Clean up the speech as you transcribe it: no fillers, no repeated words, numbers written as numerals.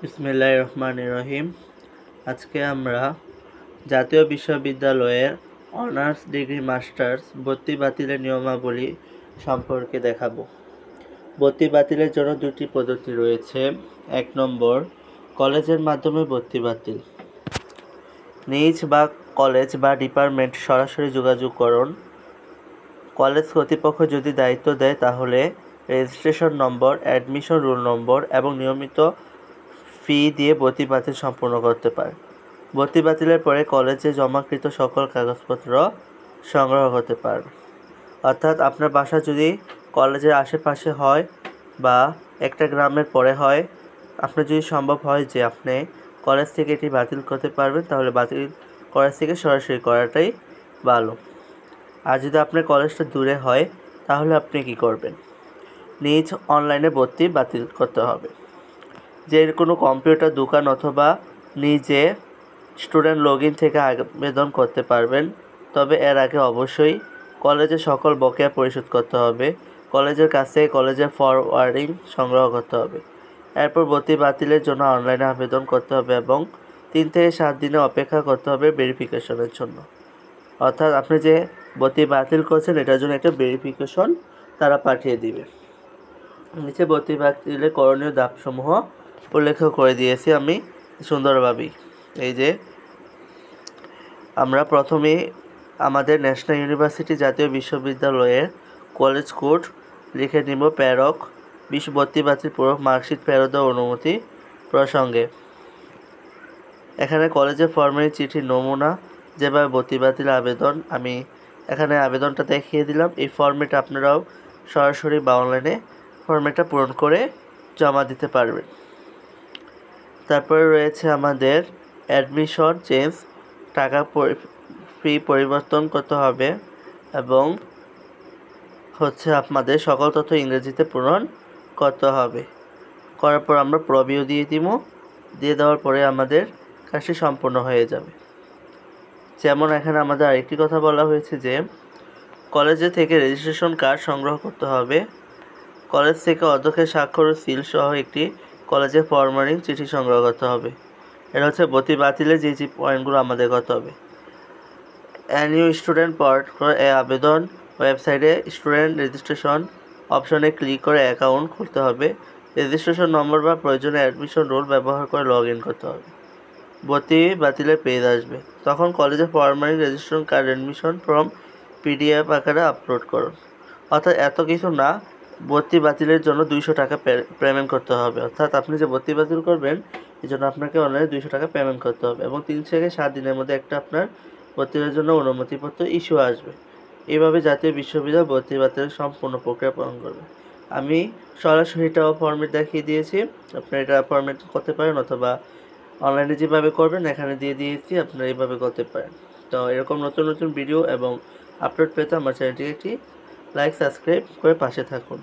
বিসমিল্লাহির রহমানির রহিম। আজকে আমরা জাতীয় বিশ্ববিদ্যালয়ের অনার্স ডিগ্রি মাস্টার্স ভর্তি বাতিলের নিয়মাবলী সম্পর্কে দেখাবো। ভর্তি বাতিলের জন্য দুটি পদ্ধতি রয়েছে। ১ নম্বর, কলেজের মাধ্যমে ভর্তি বাতিল। নিজ বা কলেজ বা ডিপার্টমেন্ট সরাসরি যোগাযোগ করুন। কলেজ কর্তৃপক্ষ যদি দায়িত্ব দেয় তাহলে registration number, admission roll number এবং নিয়মিত ফি দিয়ে ভর্তি বাতিল সম্পূর্ণ করতে পারে। ভর্তি বাতিলের পরে কলেজে জমাকৃত সকল কাগজপত্র সংগ্রহ করতে পারবে। অর্থাৎ আপনার বাসা যদি কলেজের আশেপাশে হয় বা একটা গ্রামের পরে হয়, আপনার যদি সম্ভব হয় যে আপনি কলেজ থেকে এটি বাতিল করতে পারবেন, তাহলে বাতিল কলেজ থেকে সরাসরি করাটাই ভালো। আর যদি আপনার কলেজটা দূরে হয় তাহলে আপনি কি করবেন? নিজ অনলাইনে ভর্তি বাতিল করতে হবে। যে কোনো কম্পিউটার দোকান অথবা নিজে স্টুডেন্ট লগইন থেকে আবেদন করতে পারবেন। তবে এর আগে অবশ্যই কলেজের সকল বকেয়া পরিশোধ করতে হবে। কলেজের কাছ থেকে কলেজের ফরওয়ার্ডিং সংগ্রহ করতে হবে। এরপর ভর্তি বাতিলের জন্য অনলাইনে আবেদন করতে হবে এবং 3 থেকে 7 দিনে অপেক্ষা করতে হবে ভেরিফিকেশনের জন্য। অর্থাৎ আপনি যে ভর্তি বাতিল করছেন এটার জন্য একটা ভেরিফিকেশন তারা পাঠিয়ে দিবে। নিচে ভর্তি বাতিলের করণীয় ধাপসমূহ উল্লেখ করে দিয়েছি আমি সুন্দরভাবেই। এই যে আমরা প্রথমে আমাদের ন্যাশনাল ইউনিভার্সিটি জাতীয় বিশ্ববিদ্যালয়ের কলেজ কোড লিখে নিব প্রেরক ভর্তি বাতিল পূরক মার্কশিট ফেরত দেওয়ার অনুমতি প্রসঙ্গে। এখানে কলেজের ফর্মের চিঠির নমুনা, যেভাবে ভর্তি বাতিল আবেদন, আমি এখানে আবেদনটা দেখিয়ে দিলাম। এই ফর্মেটটা আপনারাও সরাসরি বা অনলাইনে ফর্মেটটা পূরণ করে জমা দিতে পারবেন। তারপরে রয়েছে আমাদের অ্যাডমিশন চেঞ্জ, টাকা ফি পরিবর্তন করতে হবে এবং আপনাদের সকল তথ্য ইংরেজিতে পূরণ করতে হবে। করার পর আমরা প্রবিও দিয়ে দেওয়ার পরে আমাদের কাজটি সম্পূর্ণ হয়ে যাবে। যেমন এখানে আমাদের আরেকটি কথা বলা হয়েছে যে কলেজে থেকে রেজিস্ট্রেশন কার্ড সংগ্রহ করতে হবে। কলেজ থেকে অধ্যক্ষের স্বাক্ষর ও সিল সহ একটি কলেজের ফরমালিং চিঠি সংগ্রহ করতে হবে। এটা ভর্তি বাতিলে যে পয়েন্টগুলো আমাদের করতে হবে। নিউ স্টুডেন্ট পট আবেদন ওয়েবসাইটে স্টুডেন্ট রেজিস্ট্রেশন অপশনে ক্লিক করে অ্যাকাউন্ট খুলতে হবে। রেজিস্ট্রেশন নম্বর বা প্রয়োজনীয় অ্যাডমিশন রোল ব্যবহার করে লগ ইন করতে হবে। ভর্তি বাতিলের পেজ আসবে, তখন কলেজের formalin registration card admission form PDF আকারে আপলোড করুন। অর্থাৎ এত কিছু না, ভর্তি বাতিলের জন্য 200 টাকা পেমেন্ট করতে হবে। অর্থাৎ আপনি যে ভর্তি বাতিল করবেন এই জন্য আপনাকে অনলাইনে 200 টাকা পেমেন্ট করতে হবে এবং 3 থেকে 7 দিনের মধ্যে একটা আপনার ভর্তির জন্য অনুমতিপত্র ইস্যু আসবে। এইভাবে জাতীয় বিশ্ববিদ্যালয় ভর্তি বাতিলের সম্পূর্ণ প্রক্রিয়া পালন করবে। আমি সরাসরি এটাও ফর্মেট দেখিয়ে দিয়েছি, আপনি এটা ফর্মেট করতে পারেন অথবা অনলাইনে যেভাবে করবেন এখানে দিয়ে দিয়েছি, আপনারা এইভাবে করতে পারেন। তো এরকম নতুন নতুন ভিডিও এবং আপলোড পেতে আমার চ্যানেলটিকে একটি লাইক সাবস্ক্রাইব করে পাশে থাকুন।